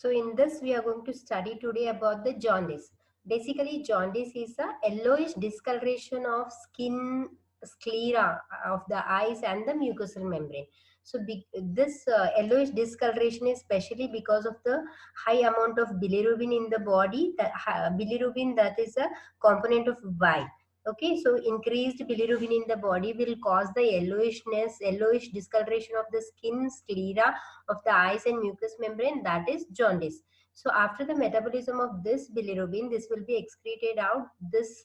So in this we are going to study today about the jaundice. Basically jaundice is a yellowish discoloration of skin, sclera of the eyes and the mucosal membrane. So this yellowish discoloration is especially because of the high amount of bilirubin in the body. Bilirubin, that is a component of bile. Okay, so increased bilirubin in the body will cause the yellowish discoloration of the skin, sclera of the eyes and mucous membrane, that is jaundice. So after the metabolism of this bilirubin, this will be excreted out. This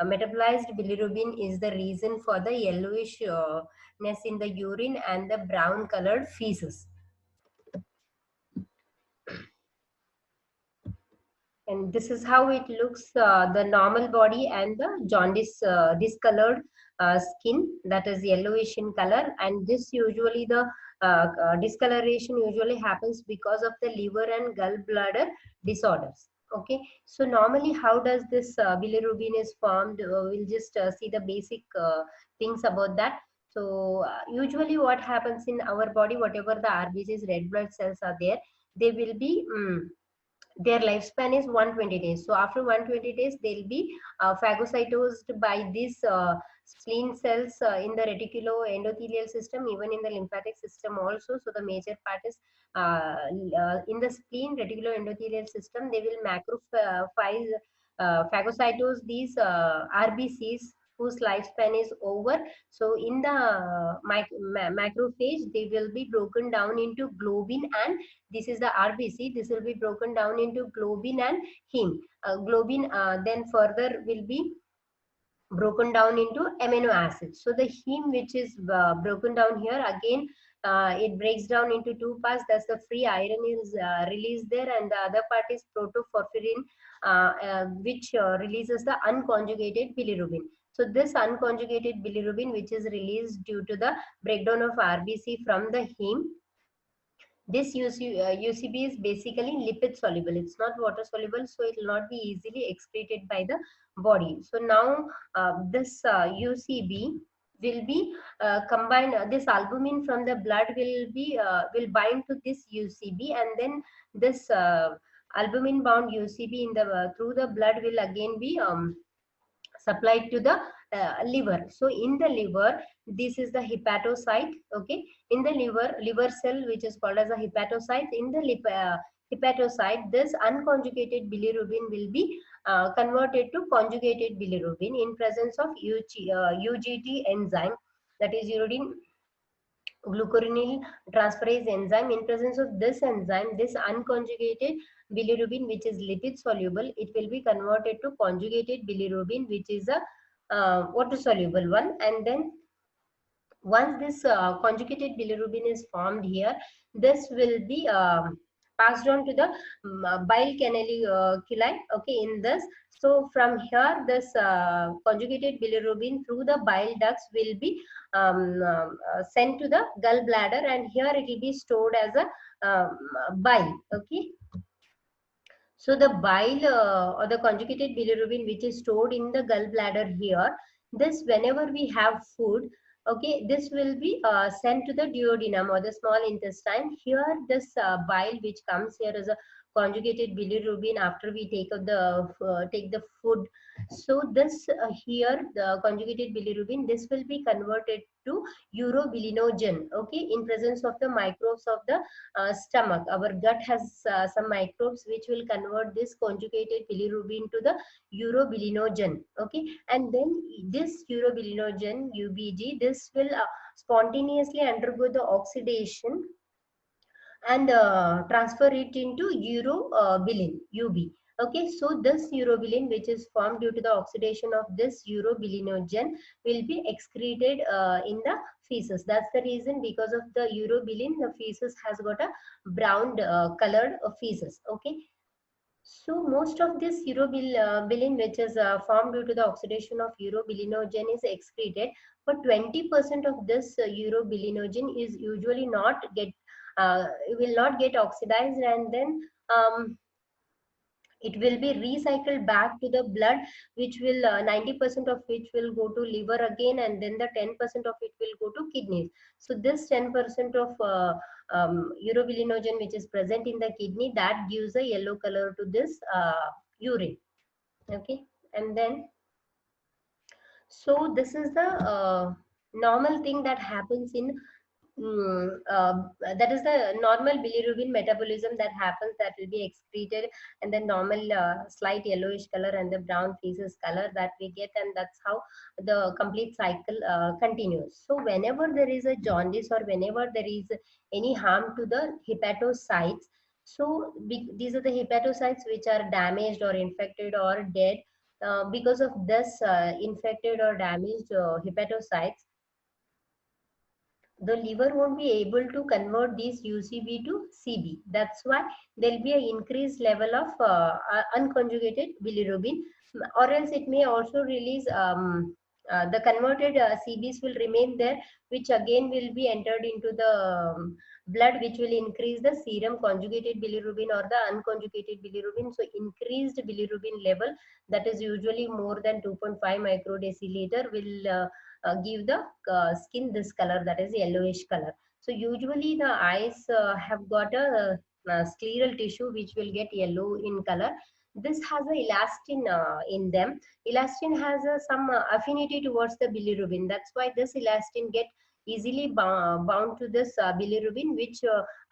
metabolized bilirubin is the reason for the yellowishness in the urine and the brown colored feces. And this is how it looks, the normal body and the jaundice discolored skin, that is yellowish in color. And this usually the discoloration usually happens because of the liver and gallbladder disorders. Okay, so normally how does this bilirubin is formed? We'll just see the basic things about that. So usually what happens in our body, whatever the RBCs, red blood cells are there, they will be their lifespan is 120 days. So after 120 days, they'll be phagocytosed by these spleen cells in the reticuloendothelial system, even in the lymphatic system also. So the major part is in the spleen, reticuloendothelial system. They will phagocytose these RBCs whose lifespan is over. So in the macrophage, they will be broken down into globin, and this is the RBC. This will be broken down into globin and heme. Globin then further will be broken down into amino acids. So the heme, which is broken down here, again it breaks down into two parts. That's the free iron is released there, and the other part is protoporphyrin, which releases the unconjugated bilirubin. So this unconjugated bilirubin, which is released due to the breakdown of RBC from the heme, this UCB is basically lipid soluble. It's not water soluble, so it will not be easily excreted by the body. So now this UCB will be combined. This albumin from the blood will bind to this UCB, and then this albumin bound UCB in the through the blood will again be supplied to the liver. So in the liver, this is the hepatocyte. Okay, in the liver cell, which is called as a hepatocyte. In the hepatocyte, this unconjugated bilirubin will be converted to conjugated bilirubin in presence of UGT enzyme, that is uridine glucuronyl transferase enzyme. In presence of this enzyme, this unconjugated bilirubin, which is lipid soluble, it will be converted to conjugated bilirubin, which is a water soluble one. And then once this conjugated bilirubin is formed here, this will be passed on to the bile canaliculi. Okay, in this, so from here, this conjugated bilirubin through the bile ducts will be sent to the gallbladder, and here it will be stored as a bile. Okay, so the bile or the conjugated bilirubin, which is stored in the gallbladder here, this whenever we have food, okay, this will be sent to the duodenum or the small intestine. Here, this bile which comes here as a conjugated bilirubin after we take the food. So this here the conjugated bilirubin, this will be converted to urobilinogen. Okay, in presence of the microbes of the stomach. Our gut has some microbes which will convert this conjugated bilirubin to the urobilinogen. Okay, and then this urobilinogen, UBG, this will spontaneously undergo the oxidation and transfer it into urobilin, UB. Okay, so this urobilin, which is formed due to the oxidation of this urobilinogen, will be excreted in the feces. That's the reason, because of the urobilin, the feces has got a brown colored feces. Okay, so most of this urobilin, which is formed due to the oxidation of urobilinogen, is excreted, but 20% of this urobilinogen is usually not get will not get oxidized, and then it will be recycled back to the blood, which will 90% of which will go to liver again, and then the 10% of it will go to kidneys. So this 10% of urobilinogen which is present in the kidney, that gives a yellow color to this urine. Okay, and then so this is the normal thing that happens in that is the normal bilirubin metabolism that happens, that will be excreted, and the normal slight yellowish color and the brown feces color that we get, and that's how the complete cycle continues. So whenever there is a jaundice or whenever there is any harm to the hepatocytes, so these are the hepatocytes which are damaged or infected or dead. Because of this infected or damaged hepatocytes, the liver won't be able to convert these UCB to CB. That's why there'll be an increased level of unconjugated bilirubin, or else it may also release the converted CBs will remain there, which again will be entered into the blood, which will increase the serum conjugated bilirubin or the unconjugated bilirubin. So increased bilirubin level, that is usually more than 2.5 microdeciliter, will give the skin this color, that is yellowish color. So usually the eyes have got a scleral tissue which will get yellow in color. This has a elastin in them. Elastin has some affinity towards the bilirubin. That's why this elastin get easily bound to this bilirubin, which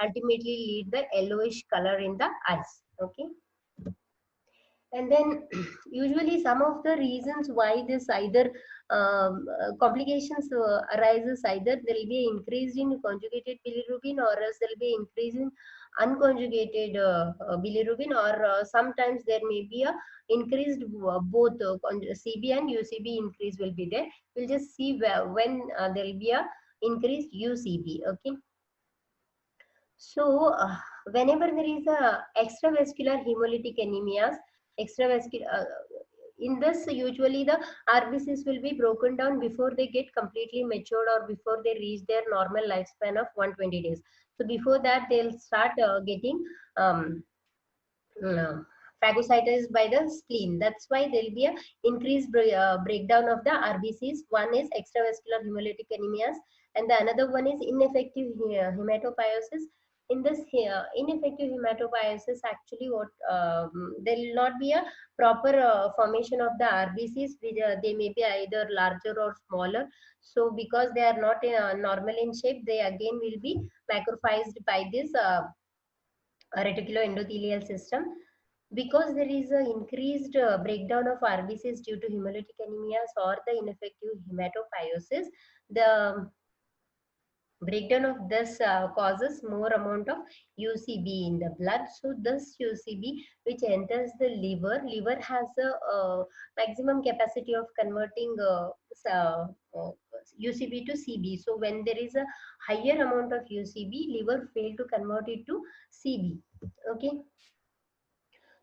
ultimately lead the yellowish color in the eyes. Okay. And then usually some of the reasons why this either complications arises, either there will be increase in conjugated bilirubin, or else there will be increase in unconjugated bilirubin, or sometimes there may be a increased both CB and UCB increase will be there. We'll just see when there will be a increased UCB. Okay. So whenever there is a extravascular hemolytic anemias, extravascular in this, usually the RBCs will be broken down before they get completely matured or before they reach their normal lifespan of 120 days. So before that, they'll start getting uh, phagocytized by the spleen. That's why there will be a increased breakdown of the RBCs. One is extravascular hemolytic anemias, and the another one is ineffective hematopoiesis. In this ineffective hematopoiesis, actually what there will not be a proper formation of the RBCs, which, they may be either larger or smaller. So because they are not normal in shape, they again will be macrophaged by this reticuloendothelial system. Because there is an increased breakdown of RBCs due to hemolytic anemias or the ineffective hematopoiesis, the breakdown of this causes more amount of UCB in the blood. So this UCB which enters the liver has a maximum capacity of converting UCB to CB. So when there is a higher amount of UCB, liver fail to convert it to CB. Okay.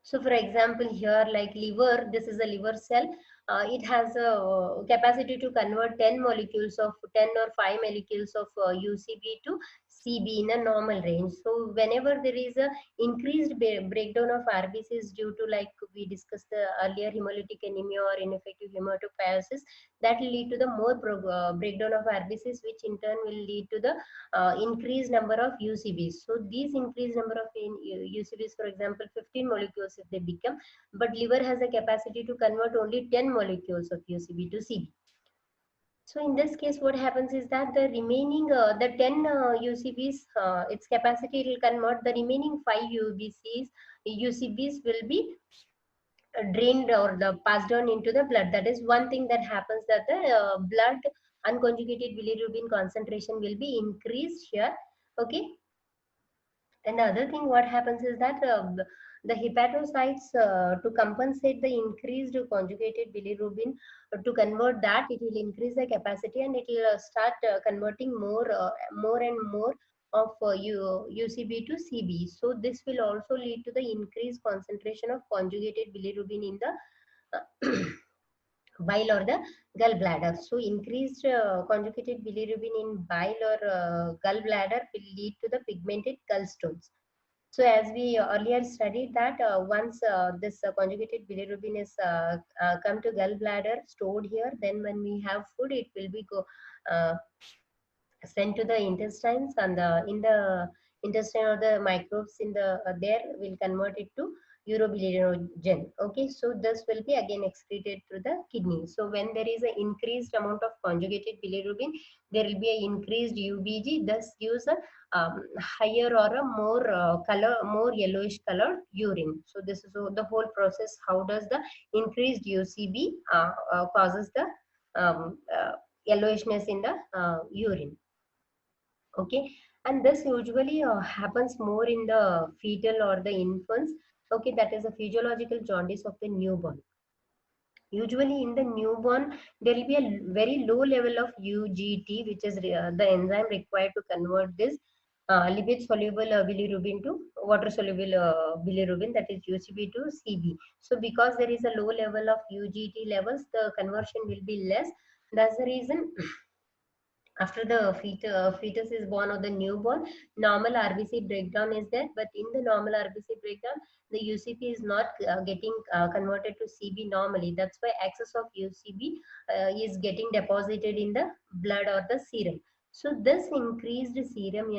So for example, here like liver, this is a liver cell. It has a capacity to convert 10 molecules of 10 or 5 molecules of UCB to CB in a normal range. So whenever there is a increased breakdown of RBCs due to, like we discussed the earlier, hemolytic anemia or ineffective hematopoiesis, that will lead to the more breakdown of RBCs, which in turn will lead to the increased number of UCBs. So these increased number of UCBs, for example, 15 molecules if they become, but liver has a capacity to convert only 10 molecules of UCB to CB. So in this case, what happens is that the remaining, the 10 UCBs, its capacity will convert, the remaining 5 UCBs will be drained or the passed on into the blood. That is one thing that happens, that the blood unconjugated bilirubin concentration will be increased here. Okay. And the other thing what happens is that the hepatocytes, to compensate the increased conjugated bilirubin, to convert that, it will increase the capacity and it will start converting more and more of UCB to CB. So this will also lead to the increased concentration of conjugated bilirubin in the bile or the gallbladder. So increased conjugated bilirubin in bile or gallbladder will lead to the pigmented gallstones. So as we earlier studied that once this conjugated bilirubin is come to gallbladder, stored here, then when we have food, it will be uh, sent to the intestines, and in the intestine or the microbes in the there will convert it to urobilinogen. Okay, so this will be again excreted through the kidney. So when there is an increased amount of conjugated bilirubin, there will be an increased UBG. Thus gives a higher or a more more yellowish colored urine. So this is the whole process. How does the increased UCB causes the yellowishness in the urine? Okay, and this usually happens more in the fetal or the infants. Okay, that is a physiological jaundice of the newborn. Usually in the newborn, there will be a very low level of UGT, which is the enzyme required to convert this lipid soluble bilirubin to water soluble bilirubin, that is UCB to CB. So because there is a low level of UGT levels, the conversion will be less. That's the reason after the fetus is born or the newborn, normal RBC breakdown is there, but in the normal RBC breakdown, the UCP is not getting converted to CB normally. That's why excess of UCB is getting deposited in the blood or the serum. So this increased serum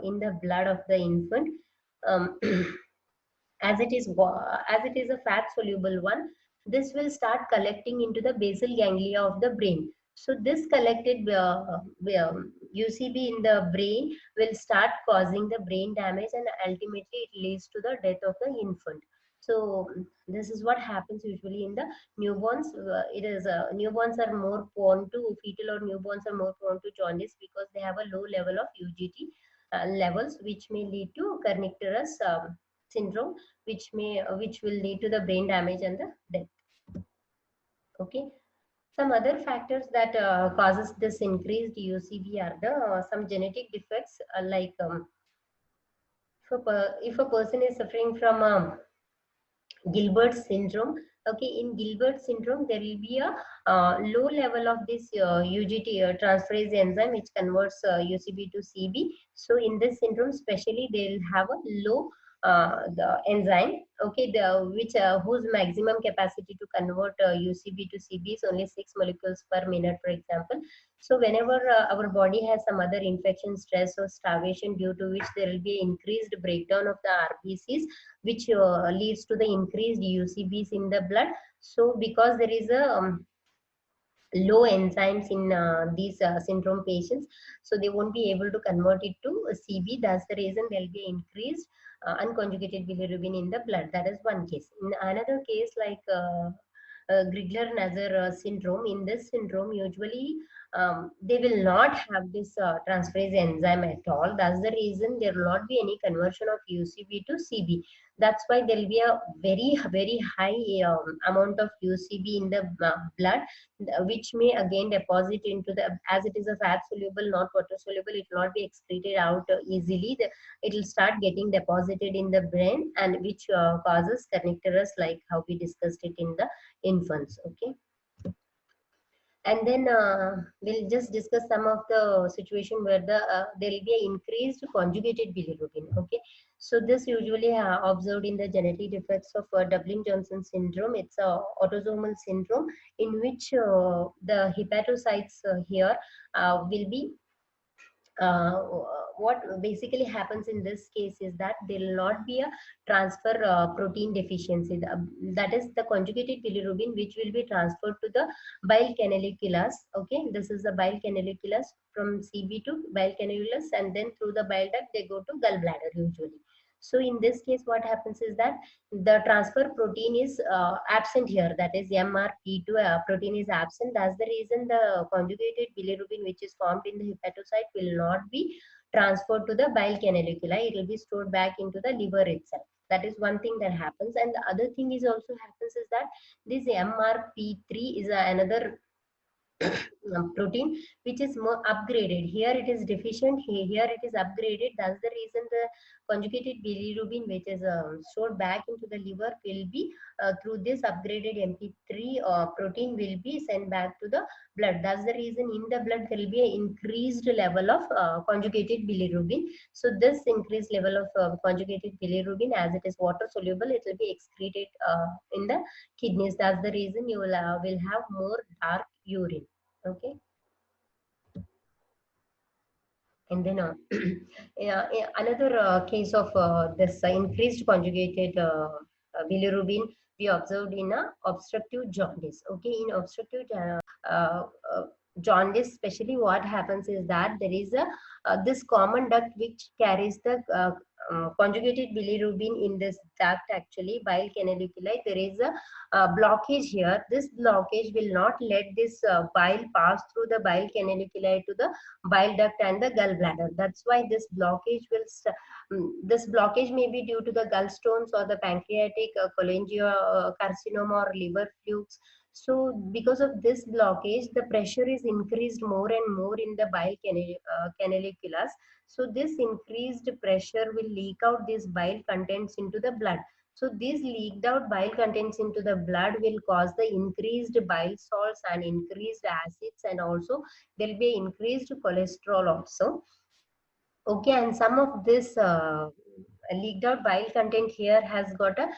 in the blood of the infant, um, as it is a fat soluble one, this will start collecting into the basal ganglia of the brain. So this collected UCB in the brain will start causing the brain damage, and ultimately it leads to the death of the infant. So this is what happens usually in the newborns. It is newborns are more prone to fetal or newborns are more prone to jaundice because they have a low level of UGT levels, which may lead to kernicterus syndrome, which will lead to the brain damage and the death. Okay, some other factors that causes this increased UCB are the some genetic defects, like if a person is suffering from Gilbert syndrome. Okay, in Gilbert syndrome, there will be a low level of this UGT transferase enzyme, which converts UCB to CB. So in this syndrome, especially, they will have a low the enzyme. Okay, the which whose maximum capacity to convert UCB to CB is only 6 molecules per minute, for example. So whenever our body has some other infection, stress, or starvation, due to which there will be increased breakdown of the RBCs, which leads to the increased UCBs in the blood. So because there is a low enzymes in these syndrome patients, so they won't be able to convert it to CB. That's the reason there'll be increased unconjugated bilirubin in the blood. That is one case. In another case, like Grigler-Nazar syndrome, in this syndrome, usually they will not have this transferase enzyme at all. That's the reason there will not be any conversion of UCB to CB. That's why there will be a very high amount of UCB in the blood, which may again deposit into the, as it is a fat soluble, not water soluble, it will not be excreted out easily. It will start getting deposited in the brain, and which causes kernicterus, like how we discussed it in the infants. Okay, and then we'll just discuss some of the situation where there will be an increased conjugated bilirubin. Okay, so this usually observed in the genetic defects of Dublin-Johnson syndrome. It's a autosomal syndrome in which the hepatocytes here will be what basically happens in this case is that there will not be a transfer protein deficiency. That is the conjugated bilirubin, which will be transferred to the bile canaliculae. Okay, this is the bile canaliculae from CB to bile canaliculae, and then through the bile duct they go to gallbladder usually. So in this case, what happens is that the transfer protein is absent here. That is MRP2 protein is absent. That's the reason the conjugated bilirubin, which is formed in the hepatocyte, will not be transferred to the bile canaliculi. It will be stored back into the liver itself. That is one thing that happens. And the other thing is also happens is that this MRP3 is another protein which is more upgraded. Here it is deficient, here it is upgraded. That's the reason the conjugated bilirubin, which is stored back into the liver, will be through this upgraded MP3 protein will be sent back to the blood. That's the reason in the blood there will be an increased level of conjugated bilirubin. So this increased level of conjugated bilirubin, as it is water soluble, it will be excreted in the kidneys. That's the reason you will have more dark urine. Okay. And then another case of this increased conjugated bilirubin we observed in obstructive jaundice. Okay, in obstructive uh, uh, jaundice, especially what happens is that there is a this common duct which carries the conjugated bilirubin in this duct, actually bile canaliculi. There is a blockage here. This blockage will not let this bile pass through the bile canaliculi to the bile duct and the gallbladder. That's why this blockage this blockage may be due to the gallstones or the pancreatic cholangiocarcinoma or liver flukes. So because of this blockage, the pressure is increased more and more in the canaliculus. So this increased pressure will leak out these bile contents into the blood. So these leaked out bile contents into the blood will cause the increased bile salts and increased acids, and also there will be increased cholesterol also. Okay, and some of this leaked out bile content here has got a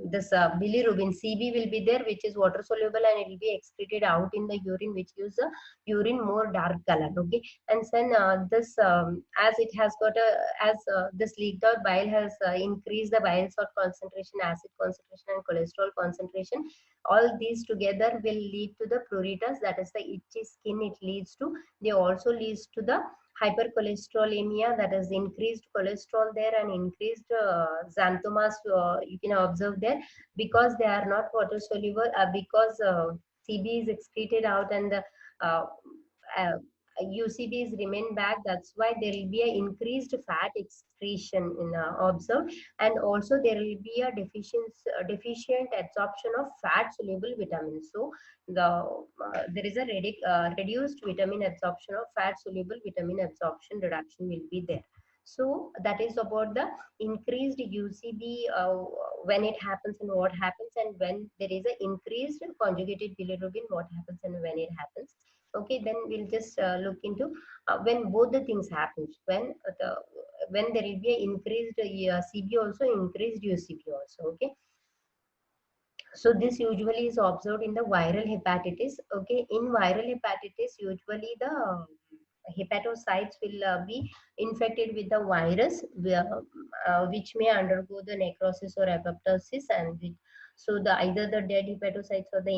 this bilirubin CB will be there, which is water soluble, and it will be excreted out in the urine, which gives the urine more dark color. Okay, and then this as it has got a as this leaked out bile has increased the bile salt concentration, acid concentration, and cholesterol concentration. All these together will lead to the pruritus, that is the itchy skin. It leads to, they also leads to the hypercholesterolemia, that is increased cholesterol there, and increased xanthomas you can observe there, because they are not water soluble, because CB is excreted out and the uh, uh, UCBs remain back. That's why there will be an increased fat excretion in observed, and also there will be a deficient absorption of fat soluble vitamins. So there is a reduced vitamin absorption of fat soluble vitamin absorption reduction will be there. So that is about the increased UCB when it happens and what happens, and when there is an increased conjugated bilirubin, what happens and when it happens. Okay, then we'll just look into when both the things happens, when there will be an increased CB also, increased UCB also. Okay, so this usually is observed in the viral hepatitis. Okay, in viral hepatitis, usually the hepatocytes will be infected with the virus, which may undergo the necrosis or apoptosis, and so the either the dead hepatocytes or the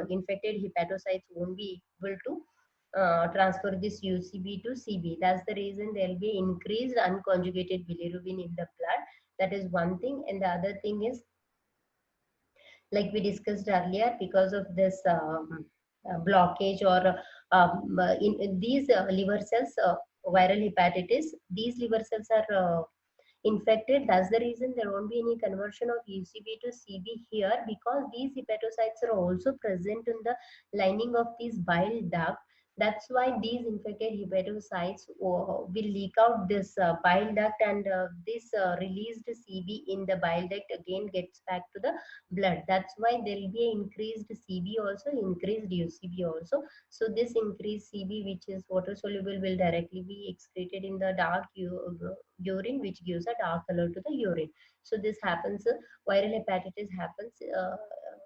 infected hepatocytes won't be able to transfer this UCB to CB. That's the reason there will be increased unconjugated bilirubin in the blood. That is one thing, and the other thing is, like we discussed earlier, because of this blockage or in these liver cells, viral hepatitis, these liver cells are infected. That's the reason there won't be any conversion of UCB to CB here, because these hepatocytes are also present in the lining of these bile duct. That's why these infected hepatocytes will leak out this bile duct, and this released CB in the bile duct again gets back to the blood. That's why there will be an increased CB also, increased UCB also. So this increased CB, which is water soluble, will directly be excreted in the dark urine, which gives a dark color to the urine. So this happens, viral hepatitis happens,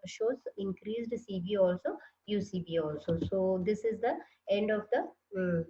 shows increased CB also, UCB also. So this is the end of the